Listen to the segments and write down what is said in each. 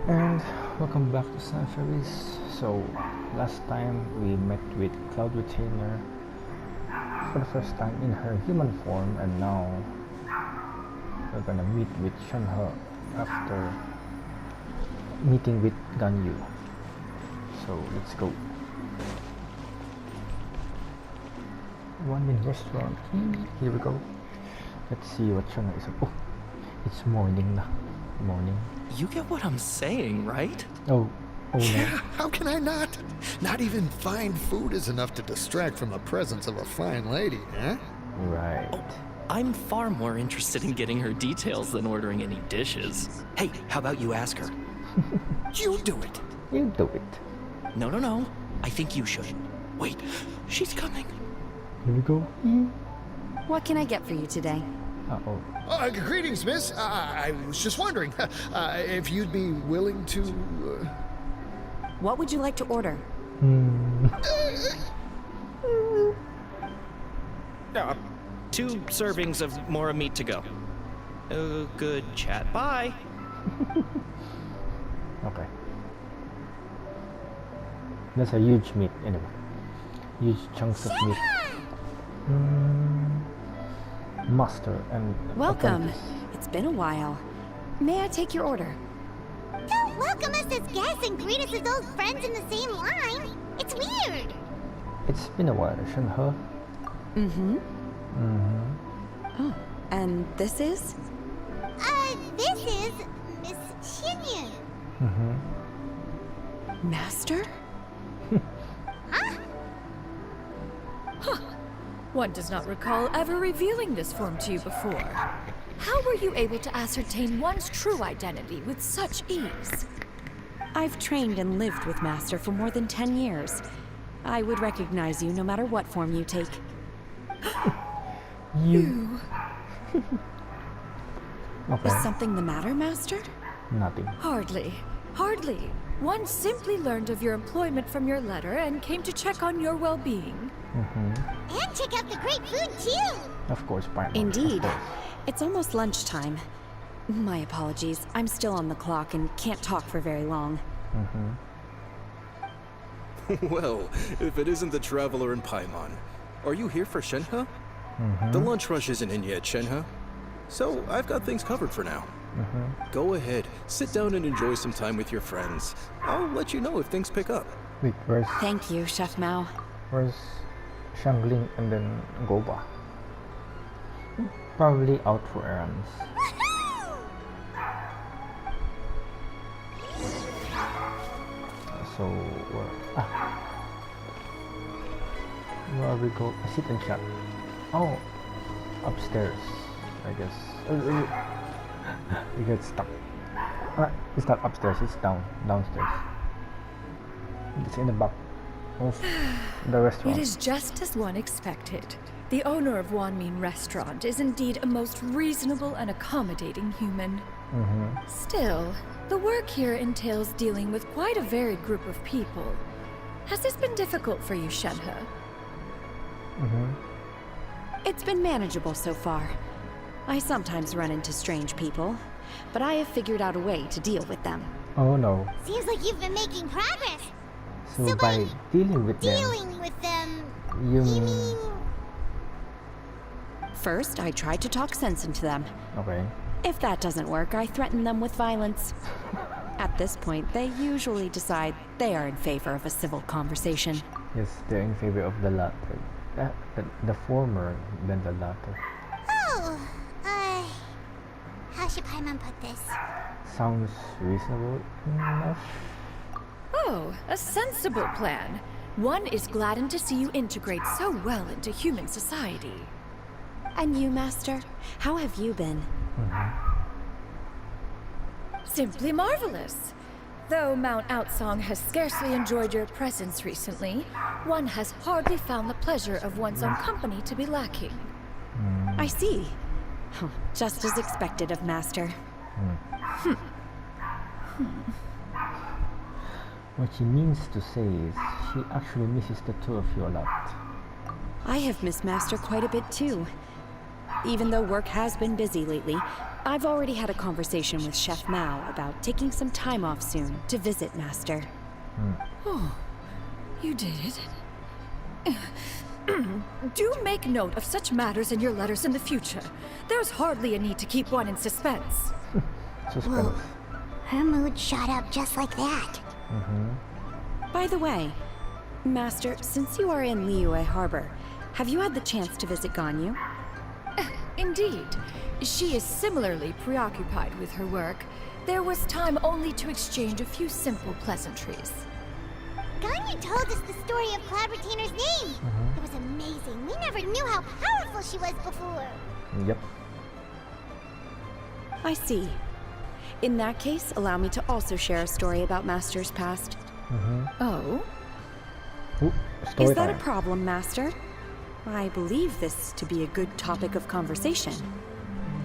And welcome back to Shenhe. So last time we met with cloudretainer for the first time in her human form, and now we're gonna meet with Shenhe after meeting with Ganyu. So let's go. One in restaurant. Here we go. Let's see what Shenhe is. Oh, it's morning na. Morning. You get what I'm saying, right? Oh no. Yeah, how can I not? Not even fine food is enough to distract from the presence of a fine lady, huh? Right. Oh, I'm far more interested in getting her details than ordering any dishes. Hey, how about you ask her? You do it. You do it. No. I think you should. Wait, she's coming. Here we go. What can I get for you today? Uh-oh. Greetings, miss. I was just wondering if you'd be willing to... What would you like to order? 2 servings of mora meat to go. Good chat. Bye. Okay. That's a huge meat anyway. Huge chunks of meat. Master and Welcome. apprentice. It's been a while. May I take your order? Don't welcome us as guests and greet us as old friends in the same line. It's weird. It's been a while, Shenhe. Oh, and this is? This is Miss Xianyun. Master? Huh? One does not recall ever revealing this form to you before. How were you able to ascertain one's true identity with such ease? I've trained and lived with Master for more than 10 years. I would recognize you no matter what form you take. You. Okay. Is something the matter, Master? Nothing. Hardly. One simply learned of your employment from your letter and came to check on your well-being. And check out the great food, too. Of course, Paimon. Indeed. Of course. It's almost lunchtime. My apologies. I'm still on the clock and can't talk for very long. Well, if it isn't the Traveler and Paimon, are you here for Shenhe? The lunch rush isn't in yet, Shenhe. So I've got things covered for now. Go ahead, sit down and enjoy some time with your friends. I'll let you know if things pick up. Wait, where's Thank you, Chef Mao. Shangling and then Goba? Probably out for errands. So where we go? Sit and chat. Oh, upstairs, I guess. We get stuck. It's not upstairs. It's downstairs. It's in the back of the restaurant. It is just as one expected. The owner of Wanmin Restaurant is indeed a most reasonable and accommodating human. Still, the work here entails dealing with quite a varied group of people. Has this been difficult for you, Shenhe? It's been manageable so far. I sometimes run into strange people, but I have figured out a way to deal with them. Oh no. Seems like you've been making progress. So So by by dealing with them, Dealing with them, you you mean... mean... First, I try to talk sense into them. Okay. If that doesn't work, I threaten them with violence. At this point, they usually decide they are in favor of a civil conversation. Yes, they're in favor of the latter. The former than the latter. Oh, how should Paimon put this? Sounds reasonable enough. Oh, a sensible plan. One is gladdened to see you integrate so well into human society. And you, Master? How have you been? Simply marvelous. Though Mount Outsong has scarcely enjoyed your presence recently, one has hardly found the pleasure of one's own company to be lacking. I see. Oh, just as expected of Master. What she means to say is she actually misses the two of you a lot. I have missed Master quite a bit too. Even though work has been busy lately, I've already had a conversation with Chef Mao about taking some time off soon to visit Master. Oh, you did? Do make note of such matters in your letters in the future. There's hardly a need to keep one in suspense. Suspense. Her mood shot up just like that. By the way, Master, since you are in Liyue Harbor, have you had the chance to visit Ganyu? Indeed. She is similarly preoccupied with her work. There was time only to exchange a few simple pleasantries. Ganyu told us the story of Cloudretainer's name. It was amazing. We never knew how powerful she was before. Yep. I see. In that case, allow me to also share a story about Master's past. Oh? Ooh, story Is that a time. problem, Master? I believe this to be a good topic of conversation.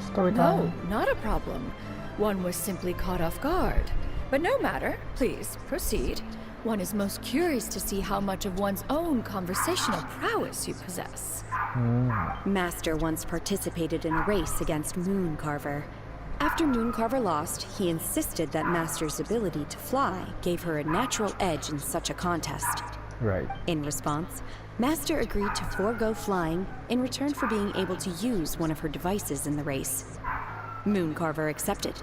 Story No, time. not a problem. One was simply caught off guard. But no matter. Please, proceed. One is most curious to see how much of one's own conversational prowess you possess. Master once participated in a race against Mooncarver. After Mooncarver lost, he insisted that Master's ability to fly gave her a natural edge in such a contest. Right. In response, Master agreed to forego flying in return for being able to use one of her devices in the race. Mooncarver accepted,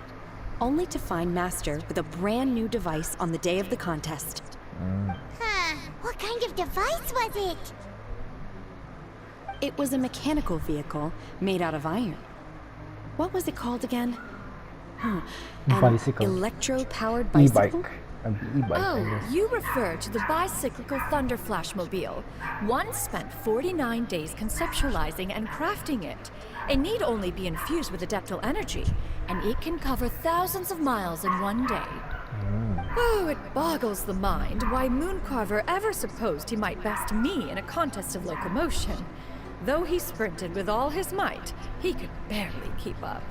only to find Master with a brand new device on the day of the contest. Huh. What kind of device was it? It was a mechanical vehicle made out of iron. What was it called again? An Bicycle. electro-powered bicycle? E-bike. An e-bike, I Oh, guess. you refer to the bicyclical Thunder Flashmobile. One spent 49 days conceptualizing and crafting it. It need only be infused with adeptal energy, and it can cover thousands of miles in one day. Oh, it boggles the mind why Mooncarver ever supposed he might best me in a contest of locomotion. Though he sprinted with all his might, he could barely keep up.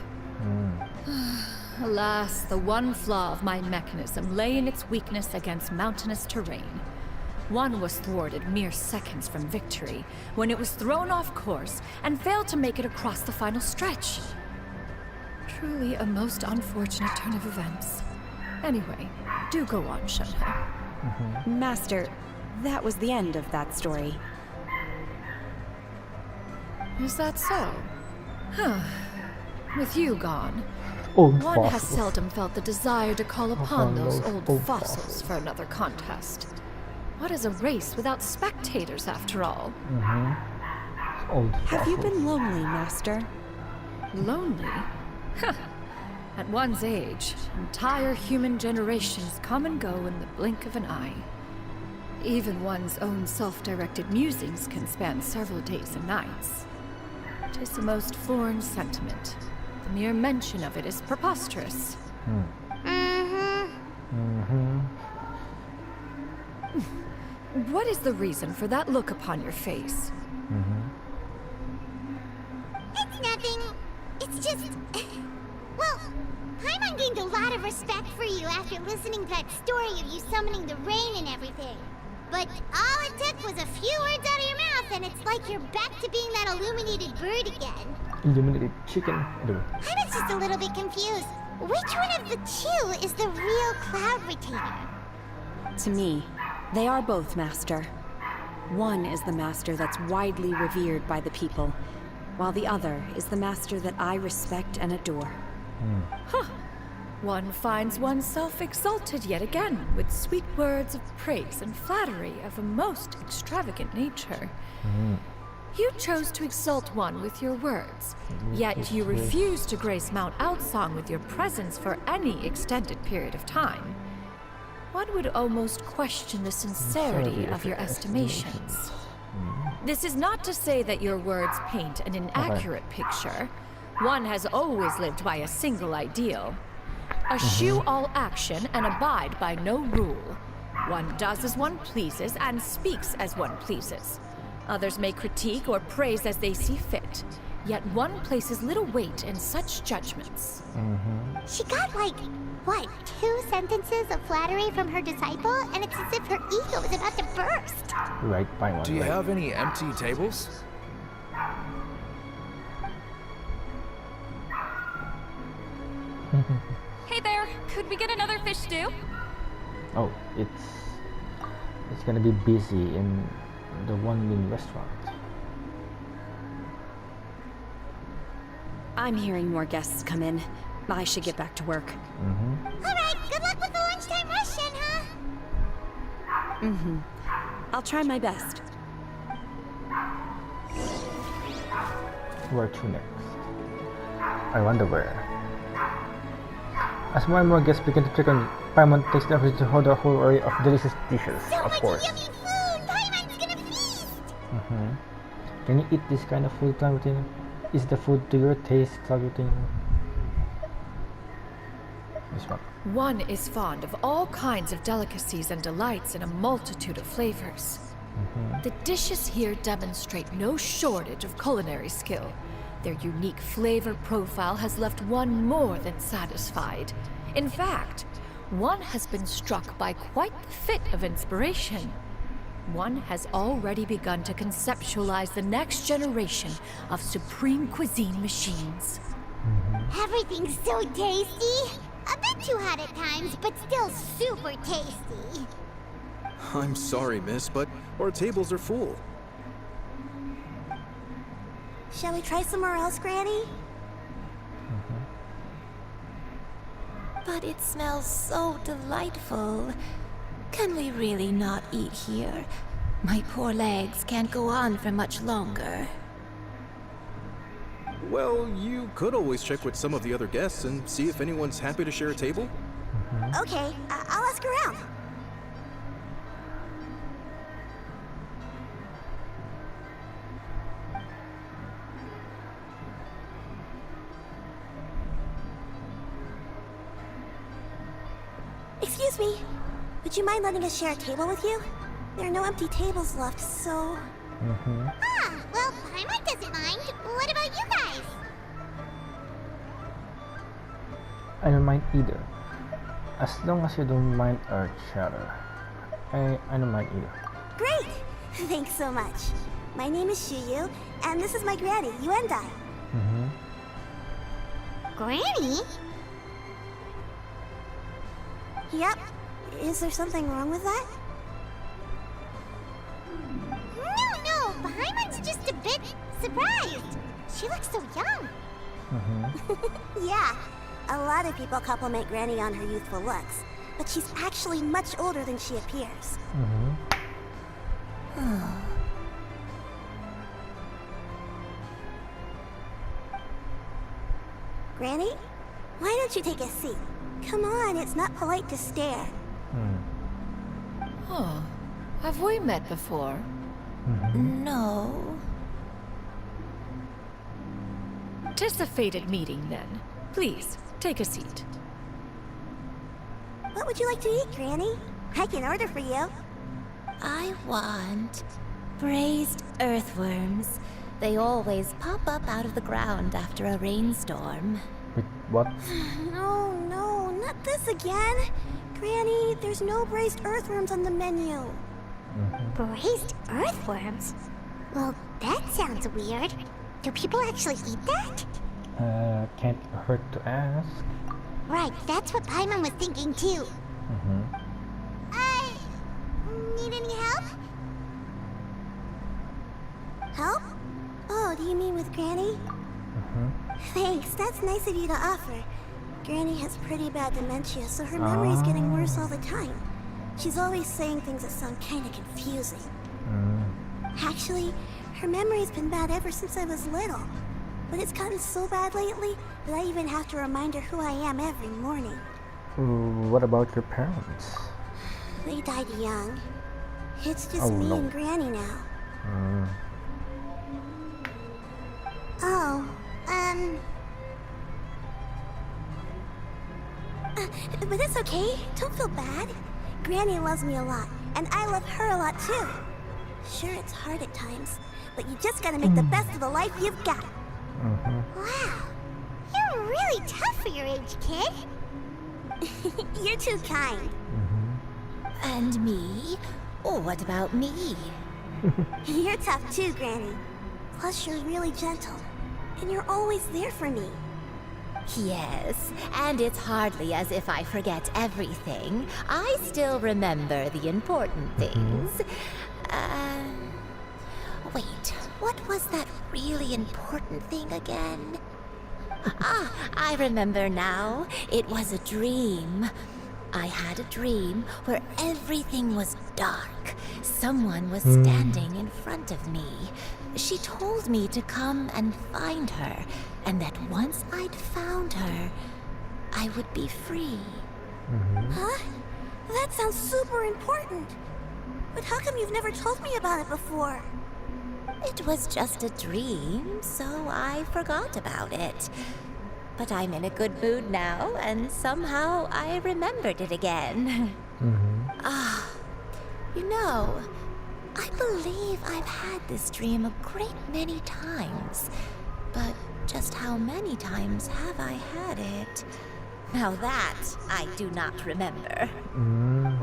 Alas, the one flaw of my mechanism lay in its weakness against mountainous terrain. One was thwarted mere seconds from victory, when it was thrown off course and failed to make it across the final stretch. Truly a most unfortunate turn of events. Anyway, do go on, Shenhe. Master, that was the end of that story. Is that so? Huh. With you gone, Old one has fossils. seldom felt the desire to call upon Upon those those old old fossils fossils. for another contest. What is a race without spectators, after all? Old Have you fossils. been lonely, Master? Lonely? Huh. At one's age, entire human generations come and go in the blink of an eye. Even one's own self-directed musings can span several days and nights. It is a most foreign sentiment. The mere mention of it is preposterous. What is the reason for that look upon your face? It's nothing. It's just... Well, Paimon gained a lot of respect for you after listening to that story of you summoning the rain and everything. But all it took was a few words out of your mouth and it's like you're back to being that illuminated bird again. Illuminated chicken. Aduh. I was just a little bit confused. Which one of the two is the real Cloudretainer? To me, they are both, Master. One is the Master that's widely revered by the people, while the other is the Master that I respect and adore. One finds oneself exalted yet again with sweet words of praise and flattery of a most extravagant nature. You chose to exalt one with your words, yet you refuse to grace Mount Outsong with your presence for any extended period of time. One would almost question the sincerity of your estimations. This is not to say that your words paint an inaccurate picture. One has always lived by a single ideal. Eschew all action and abide by no rule. One does as one pleases and speaks as one pleases. Others may critique or praise as they see fit, yet one places little weight in such judgments. She got like, what, 2 sentences of flattery from her disciple? And it's as if her ego is about to burst. Right, Paimon. Do you right. have any empty tables? Hey there, could we get another fish stew? Oh, it's gonna be busy in the One Min restaurant. I'm hearing more guests come in. I should get back to work. Alright, good luck with the lunchtime rush, Shenhe. I'll try my best. Where to next? I wonder where. As more and more guests begin to check on, Paimon takes the opportunity to hold a whole array of delicious dishes, So of much course. yummy food! Paimon's gonna feast! Can you eat this kind of food, cloudretainer? Is the food to your taste, cloudretainer? This one. One is fond of all kinds of delicacies and delights in a multitude of flavors. The dishes here demonstrate no shortage of culinary skill. Their unique flavor profile has left one more than satisfied. In fact, one has been struck by quite the fit of inspiration. One has already begun to conceptualize the next generation of supreme cuisine machines. Everything's so tasty! A bit too hot at times, but still super tasty. I'm sorry, miss, but our tables are full. Shall we try somewhere else, Granny? But it smells so delightful. Can we really not eat here? My poor legs can't go on for much longer. Well, you could always check with some of the other guests and see if anyone's happy to share a table. Okay, I'll ask around. Excuse me. Would you mind letting us share a table with you? There are no empty tables left, so... Ah, well, Paimon doesn't mind. What about you guys? I don't mind either. As long as you don't mind our chatter. I don't mind either. Great! Thanks so much. My name is Xianyun, and this is my granny, Yuandai. Granny? Yep. Is there something wrong with that? No, Paimon's just a bit surprised. She looks so young. Yeah, a lot of people compliment Granny on her youthful looks, but she's actually much older than she appears. Granny, why don't you take a seat? Come on, it's not polite to stare. Huh. Have we met before? No. Tis a fated meeting, then. Please, take a seat. What would you like to eat, Granny? I can order for you. I want braised earthworms. They always pop up out of the ground after a rainstorm. Wait, what? No, not this again. Granny, there's no braised earthworms on the menu. Braised earthworms? Well, that sounds weird. Do people actually eat that? Can't hurt to ask. Right, that's what Paimon was thinking too. Need any help? Help? Oh, do you mean with Granny? Thanks, that's nice of you to offer. Granny has pretty bad dementia, so her memory's getting worse all the time. She's always saying things that sound kinda confusing. Actually, her memory's been bad ever since I was little. But it's gotten so bad lately that I even have to remind her who I am every morning. What about your parents? They died young. It's just me and Granny now. But it's okay. Don't feel bad. Granny loves me a lot, and I love her a lot too. Sure, it's hard at times, but you just gotta make the best of the life you've got. Wow, you're really tough for your age, kid. You're too kind. And me? Oh, what about me? You're tough too, Granny. Plus, you're really gentle, and you're always there for me. Yes, and it's hardly as if I forget everything. I still remember the important things. Wait, what was that really important thing again? Ah, I remember now. It was a dream. I had a dream where everything was dark. Someone was standing in front of me. She told me to come and find her, and that once I'd found her, I would be free. Huh? That sounds super important. But how come you've never told me about it before? It was just a dream, so I forgot about it. But I'm in a good mood now, and somehow I remembered it again. You know, I believe I've had this dream a great many times. But just how many times have I had it? Now that I do not remember.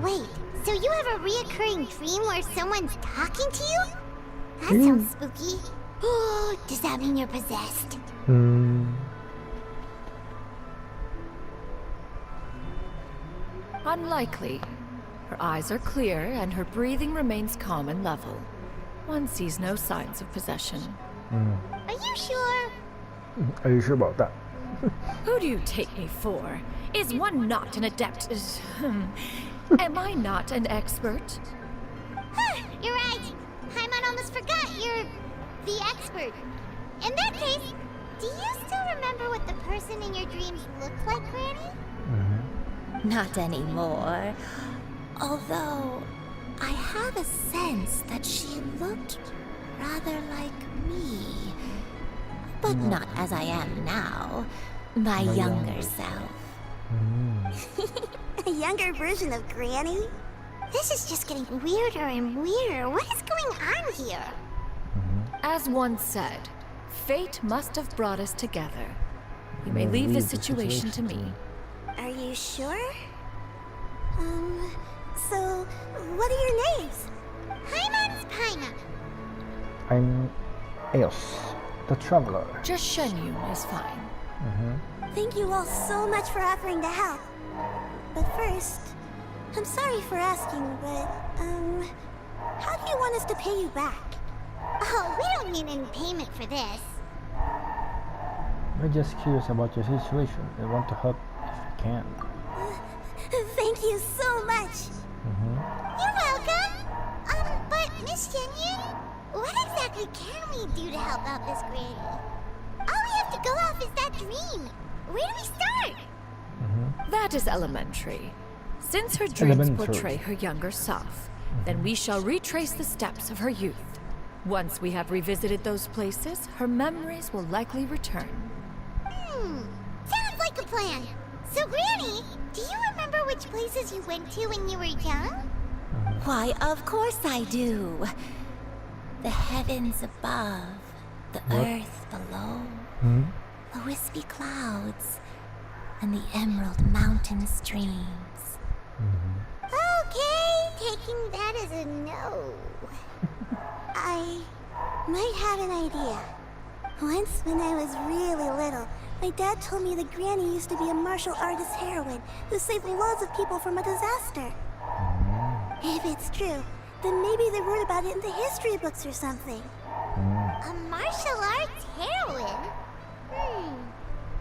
Wait, so you have a reoccurring dream where someone's talking to you? That sounds spooky. Oh, does that mean you're possessed? Unlikely. Her eyes are clear and her breathing remains calm and level. One sees no signs of possession. Are you sure? Are you sure about that? Who do you take me for? Is one not an adept? Am I not an expert? You're right. Paimon almost forgot you're the expert. In that case, do you still remember what the person in your dreams looked like, Granny? Not anymore. Although, I have a sense that she looked rather like me. But not as I am now. My younger self. A younger version of Granny? This is just getting weirder and weirder. What is going on here? As one said, fate must have brought us together. You may leave the situation to me. Are you sure? So, what are your names? Paimon's Paimon. I'm Eos, the Traveler. Just Xianyun is fine. Thank you all so much for offering to help. But first, I'm sorry for asking, but, how do you want us to pay you back? Oh, we don't need any payment for this. We're just curious about your situation and want to help if we can. Thank you so much. You're welcome. But Miss Xianyun, what exactly can we do to help out this granny? All we have to go off is that dream. Where do we start? That is elementary. Since her dreams portray her younger self, then we shall retrace the steps of her youth. Once we have revisited those places, her memories will likely return. Sounds like a plan. So, Granny, do you remember which places you went to when you were young? Why, of course I do. The heavens above, the earth below, the wispy clouds, and the emerald mountain streams. Okay, taking that as a no. I might have an idea. Once, when I was really little, my dad told me that Granny used to be a martial artist heroine who saved loads of people from a disaster. If it's true, then maybe they wrote about it in the history books or something. A martial arts heroine?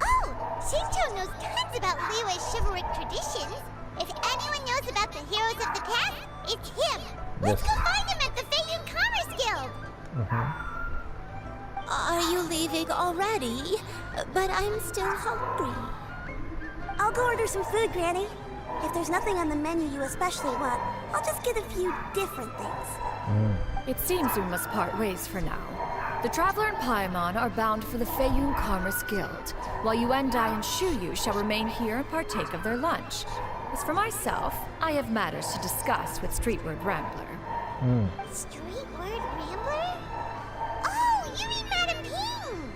Oh, Xingqiu knows tons about Liyue's chivalric traditions. If anyone knows about the heroes of the past, it's him. Let's go find him at the Feiyun Commerce Guild. Are you leaving already? But I'm still hungry. I'll go order some food, Granny. If there's nothing on the menu you especially want, I'll just get a few different things. It seems we must part ways for now. The Traveler and Paimon are bound for the Feiyun Commerce Guild, while Yuandai and Xianyun shall remain here and partake of their lunch. As for myself, I have matters to discuss with Streetward Rambler. Streetward Rambler? Oh, you mean Madame Ping!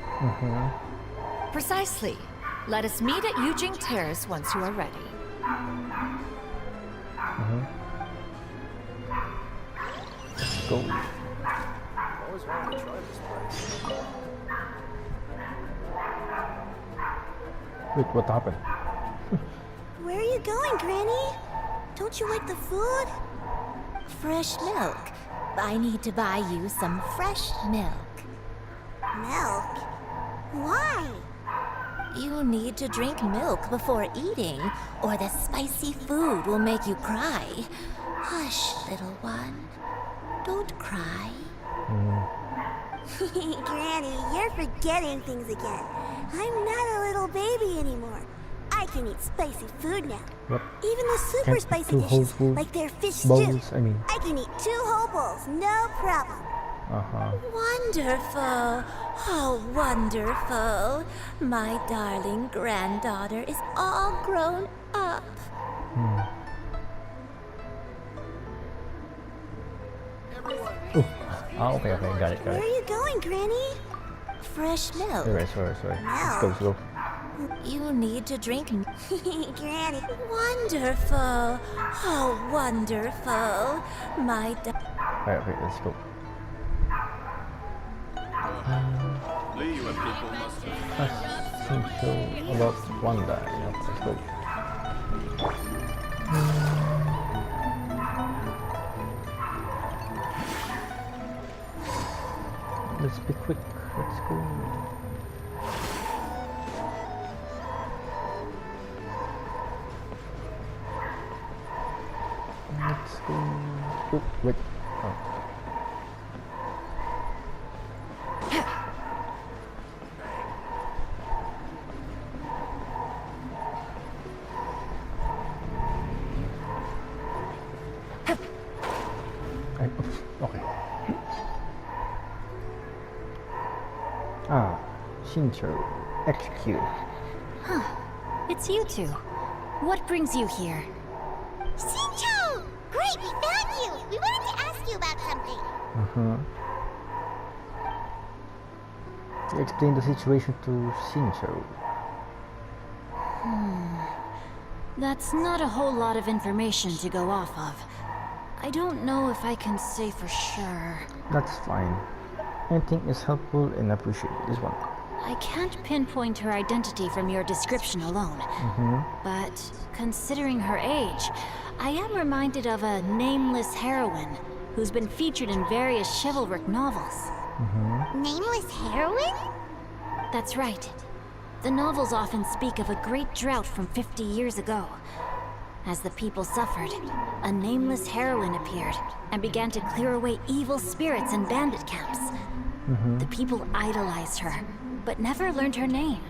Precisely. Let us meet at Yujing Terrace once you are ready. Go. Always wanted to try this place. Wait, what happened? Where are you going, Granny? Don't you like the food? Fresh milk. I need to buy you some fresh milk. Milk? Why? You need to drink milk before eating, or the spicy food will make you cry. Hush, little one. Don't cry. Granny, you're forgetting things again. I'm not a little baby anymore. I can eat spicy food now. What? Even the super Can't eat spicy two whole dishes, food like their fish bowls, stew. I mean. I can eat 2 whole bowls, no problem. Wonderful. Oh, wonderful. My darling granddaughter is all grown up. Oh. Okay, got it. Where are you going, Granny? Fresh milk. Sorry. Let's go. You need to drink. Granny. Wonderful. Oh, wonderful. My Okay, let's go. Xingqiu about Yuandai. Let's go. Let's be quick. Let's go. Let's go. Oh, wait. Oh. Okay. Xingqiu, Xingqiu. It's you two. What brings you here? Xingqiu! Great, we found you! We wanted to ask you about something. Explain the situation to Xingqiu. That's not a whole lot of information to go off of. I don't know if I can say for sure. That's fine. Anything is helpful and appreciated. This one. I can't pinpoint her identity from your description alone. But considering her age, I am reminded of a nameless heroine who's been featured in various chivalric novels. Nameless Heroine? That's right. The novels often speak of a great drought from 50 years ago. As the people suffered, a nameless heroine appeared and began to clear away evil spirits in bandit camps. The people idolized her, but never learned her name.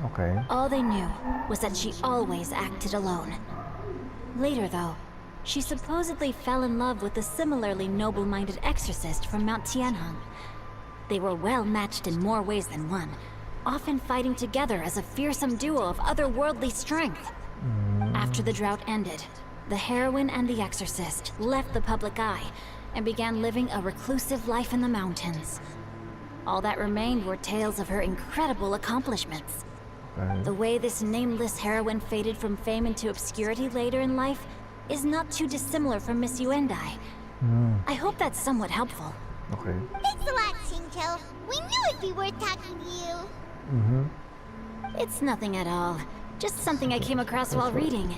Okay. All they knew was that she always acted alone. Later, though, she supposedly fell in love with a similarly noble-minded exorcist from Mount Tianheng. They were well matched in more ways than one, often fighting together as a fearsome duo of otherworldly strength. After the drought ended, the heroine and the exorcist left the public eye and began living a reclusive life in the mountains. All that remained were tales of her incredible accomplishments. The way this nameless heroine faded from fame into obscurity later in life is not too dissimilar from Miss Yuandai. I hope that's somewhat helpful. Okay. Thanks a lot, Xingqiu. We knew it'd be worth talking to you. It's nothing at all. Just something I came across while reading.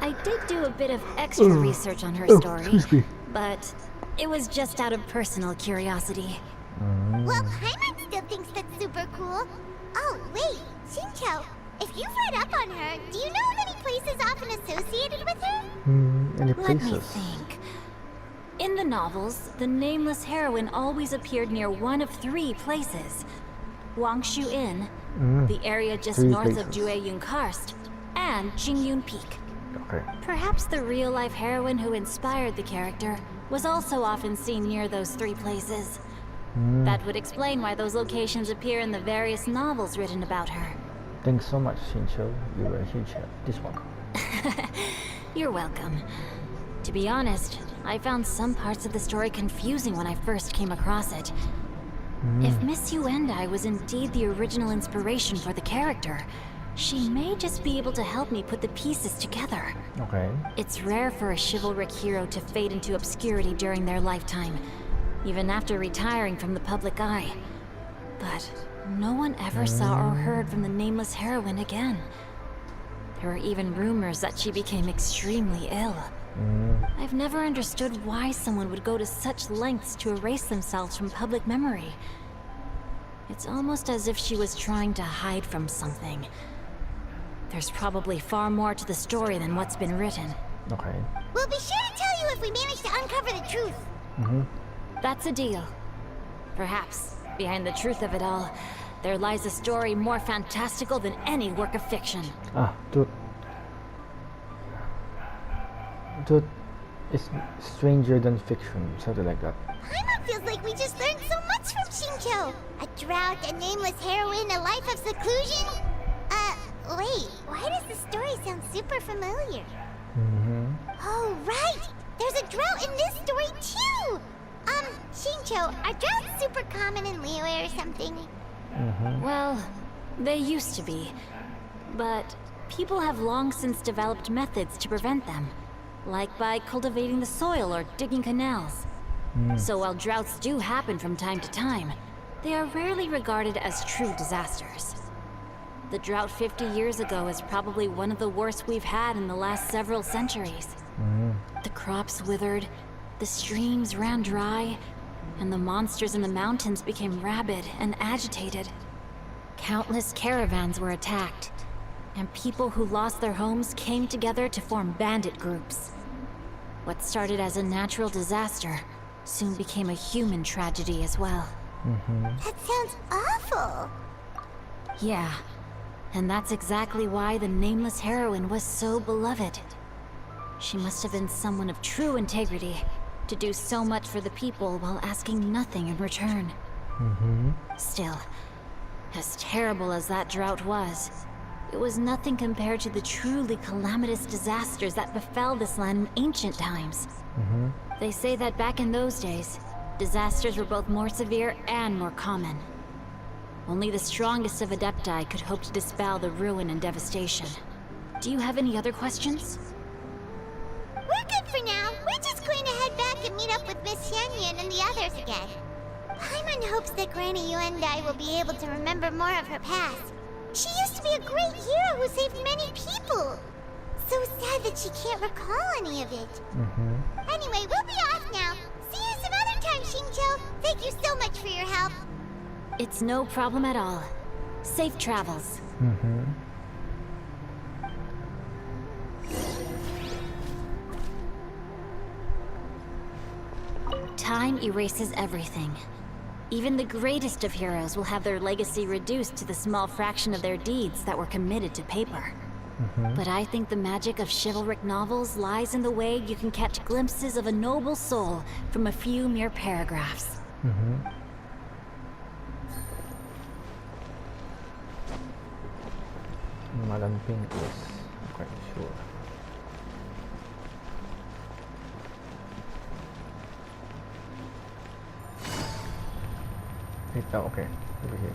I did do a bit of extra research on her story, but it was just out of personal curiosity. Well, Paimon still thinks that's super cool. Oh, wait, Xingqiu, if you've read up on her, do you know of any places often associated with her? Any Let me places? think. In the novels, the nameless heroine always appeared near one of 3 places. Wangshu Inn, the area just 3 north of places. Jueyun Karst, and Qingyun Peak. Okay. Perhaps the real-life heroine who inspired the character was also often seen near those 3 places. That would explain why those locations appear in the various novels written about her. Thanks so much, Xingqiu. You were a huge help. This one. You're welcome. To be honest, I found some parts of the story confusing when I first came across it. If Miss Yuandai was indeed the original inspiration for the character, she may just be able to help me put the pieces together. Okay. It's rare for a chivalric hero to fade into obscurity during their lifetime, even after retiring from the public eye. But no one ever saw or heard from the nameless heroine again. There are even rumors that she became extremely ill. I've never understood why someone would go to such lengths to erase themselves from public memory. It's almost as if she was trying to hide from something. There's probably far more to the story than what's been written. Okay. We'll be sure to tell you if we manage to uncover the truth. That's a deal. Perhaps, behind the truth of it all, there lies a story more fantastical than any work of fiction. Dude. Dude, it's stranger than fiction, something like that. Paimon feels like we just learned so much from Xingqiu. A drought, a nameless heroine, a life of seclusion. Wait, why does the story sound super familiar? Oh, right! There's a drought in this story, too! Xingqiu, are droughts super common in Liyue or something? Well, they used to be. But people have long since developed methods to prevent them. Like by cultivating the soil or digging canals. So while droughts do happen from time to time, they are rarely regarded as true disasters. The drought 50 years ago is probably one of the worst we've had in the last several centuries. The crops withered, the streams ran dry, and the monsters in the mountains became rabid and agitated. Countless caravans were attacked, and people who lost their homes came together to form bandit groups. What started as a natural disaster soon became a human tragedy as well. That sounds awful. Yeah, and that's exactly why the Nameless Heroine was so beloved. She must have been someone of true integrity, to do so much for the people while asking nothing in return. Still, as terrible as that drought was, it was nothing compared to the truly calamitous disasters that befell this land in ancient times. They say that back in those days, disasters were both more severe and more common. Only the strongest of Adepti could hope to dispel the ruin and devastation. Do you have any other questions? We're good for now. We're just going to head back and meet up with Miss Xianyun and the others again. Paimon hopes that Granny Yuandai will be able to remember more of her past. She used to be a great hero who saved many people. So sad that she can't recall any of it. Anyway, we'll be off now. See you some other time, Xingqiu. Thank you so much for your help. It's no problem at all. Safe travels. Time erases everything. Even the greatest of heroes will have their legacy reduced to the small fraction of their deeds that were committed to paper. But I think the magic of chivalric novels lies in the way you can catch glimpses of a noble soul from a few mere paragraphs. Madam Pink is quite sure. Okay, over here.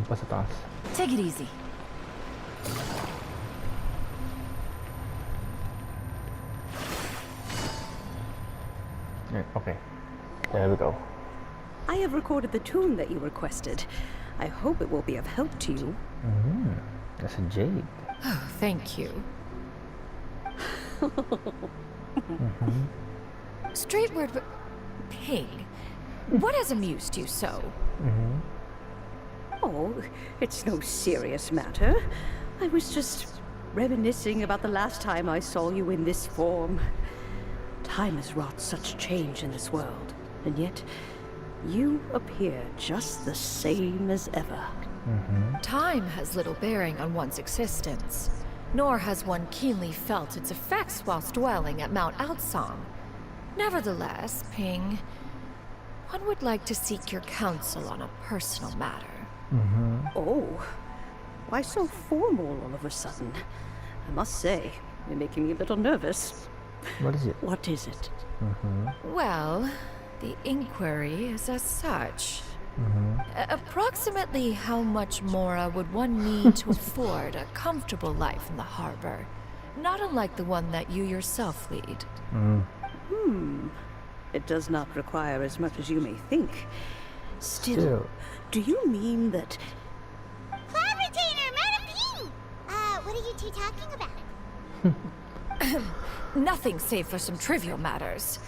Pa sa taas. Take it easy. Okay, there we go. I have recorded the tune that you requested. I hope it will be of help to you. That's a jade. Oh, thank you. Straight word, but Ping, what has amused you so? Oh, it's no serious matter. I was just reminiscing about the last time I saw you in this form. Time has wrought such change in this world, and yet you appear just the same as ever. Time has little bearing on one's existence, nor has one keenly felt its effects whilst dwelling at Mount Aocang. Nevertheless, Ping, one would like to seek your counsel on a personal matter. Oh, why so formal all of a sudden? I must say, you're making me a little nervous. What is it? What is it? Well, the inquiry is as such. Approximately how much Mora would one need to afford a comfortable life in the harbor, not unlike the one that you yourself lead? It does not require as much as you may think. Still, do you mean that you two talking about? Nothing save for some trivial matters.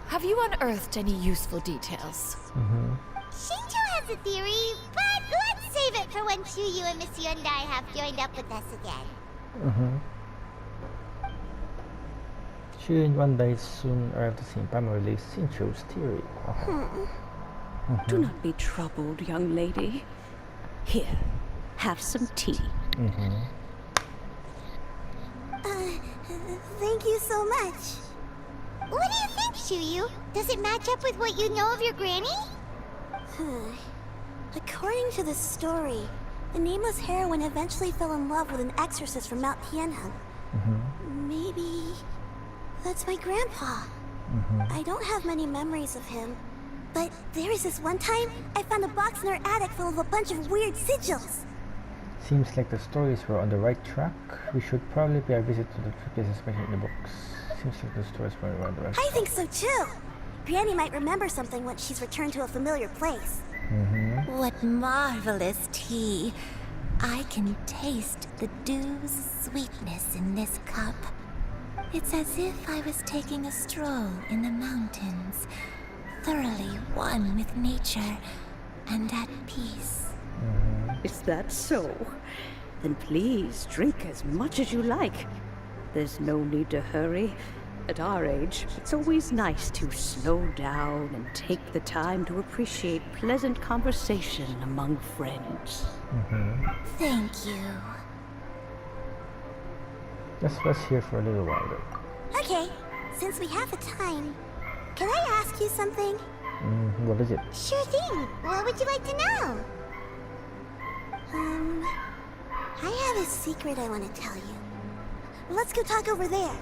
Have you unearthed any useful details? Xingqiu has a theory, but let's save it for when Xianyun and Miss Yuandai have joined up with us again. She and Yuandai soon arrive at the same time and release Xingqiu's theory. Do not be troubled, young lady. Here, have some tea. Thank you so much. What do you think, Xianyun? Does it match up with what you know of your granny? According to the story, the Nameless Heroine eventually fell in love with an exorcist from Mount Tianhe. Maybe that's my grandpa. I don't have many memories of him, but there was this one time I found a box in our attic full of a bunch of weird sigils. Seems like the stories were on the right track. We should probably pay a visit to the three places mentioned in the books. Seems like the stories were on the right track. I think so too. Granny might remember something once she's returned to a familiar place. What marvelous tea. I can taste the dew's sweetness in this cup. It's as if I was taking a stroll in the mountains, thoroughly one with nature and at peace. Is that so? Then please drink as much as you like. There's no need to hurry. At our age, it's always nice to slow down and take the time to appreciate pleasant conversation among friends. Thank you. Let's rest here for a little while though. Okay, since we have the time, can I ask you something? What is it? Sure thing. What would you like to know? I have a secret I want to tell you. Let's go talk over there.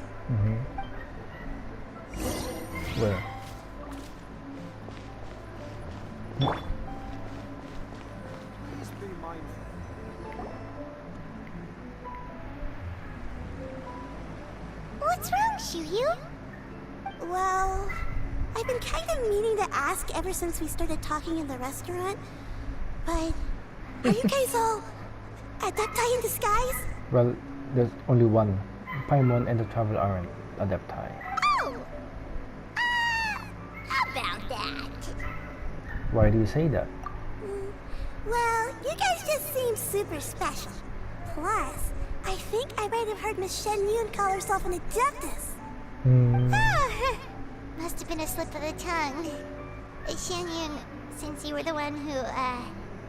Where? What's wrong, Xianyun? Well, I've been kind of meaning to ask ever since we started talking in the restaurant, but are you guys all adepti in disguise? Well, there's only one. Paimon and the Traveler aren't adepti. Oh! About that. Why do you say that? Well, you guys just seem super special. Plus, I think I might have heard Miss Xianyun call herself an adeptus. Must have been a slip of the tongue. Xianyun, since you were the one who,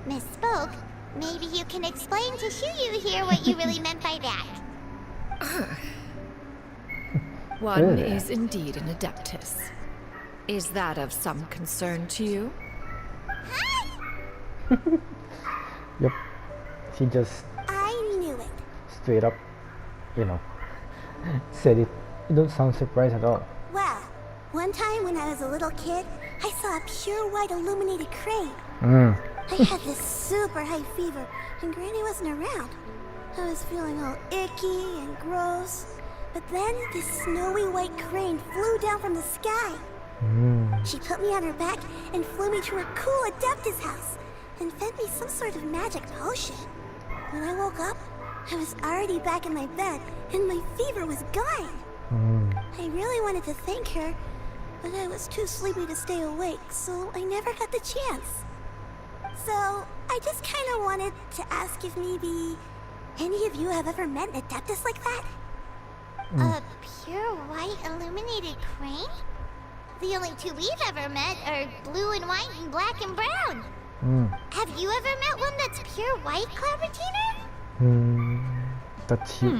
misspoke, maybe you can explain to Xianyun here what you really meant by that. One is indeed an adeptus. Is that of some concern to you? Yep. She just I knew it. straight up, said it. You don't sound surprised at all. Well, one time when I was a little kid, I saw a pure white illuminated crane. I had this super high fever, and Granny wasn't around. I was feeling all icky and gross. But then this snowy white crane flew down from the sky. She put me on her back and flew me to her cool Adeptus house and fed me some sort of magic potion. When I woke up, I was already back in my bed and my fever was gone. I really wanted to thank her, but I was too sleepy to stay awake, so I never got the chance. So, I just kind of wanted to ask if maybe any of you have ever met an Adeptus like that? A pure white illuminated crane? The only two we've ever met are blue and white and black and brown. Have you ever met one that's pure white, cloudretainer? That's you.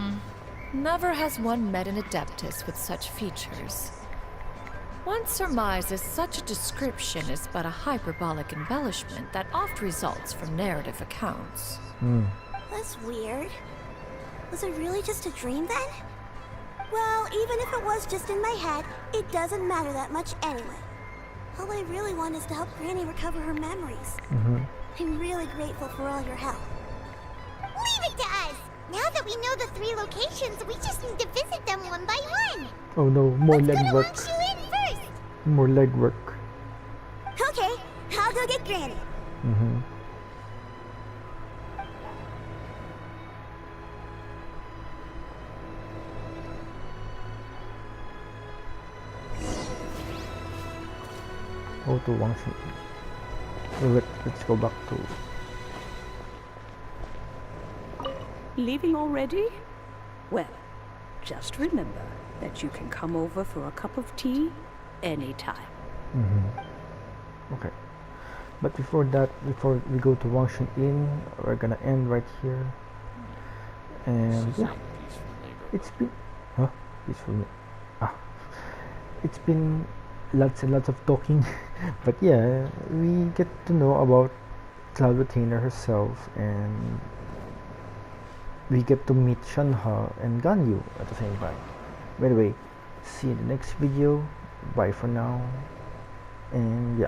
Never has one met an adeptus with such features. One surmises such a description is but a hyperbolic embellishment that oft results from narrative accounts. That's weird. Was it really just a dream then? Well, even if it was just in my head, it doesn't matter that much anyway. All I really want is to help Granny recover her memories. I'm really grateful for all your help. Leave it to us! Now that we know the 3 locations, we just need to visit them one by one. Oh no, more Let's go to legwork. Xianyun first. More legwork. Okay, I'll go get Granny. Go to Wangshin. Let's go back to... Leaving already? Well, just remember that you can come over for a cup of tea anytime. Okay. But before that, before we go to Wangshin Inn, we're gonna end right here. And yeah, it's been... Huh? Peaceful. It's been lots and lots of talking. But yeah, we get to know about cloudretainer herself, and we get to meet Shenhe and Ganyu at the same time. By the way, see you in the next video. Bye for now. And yeah.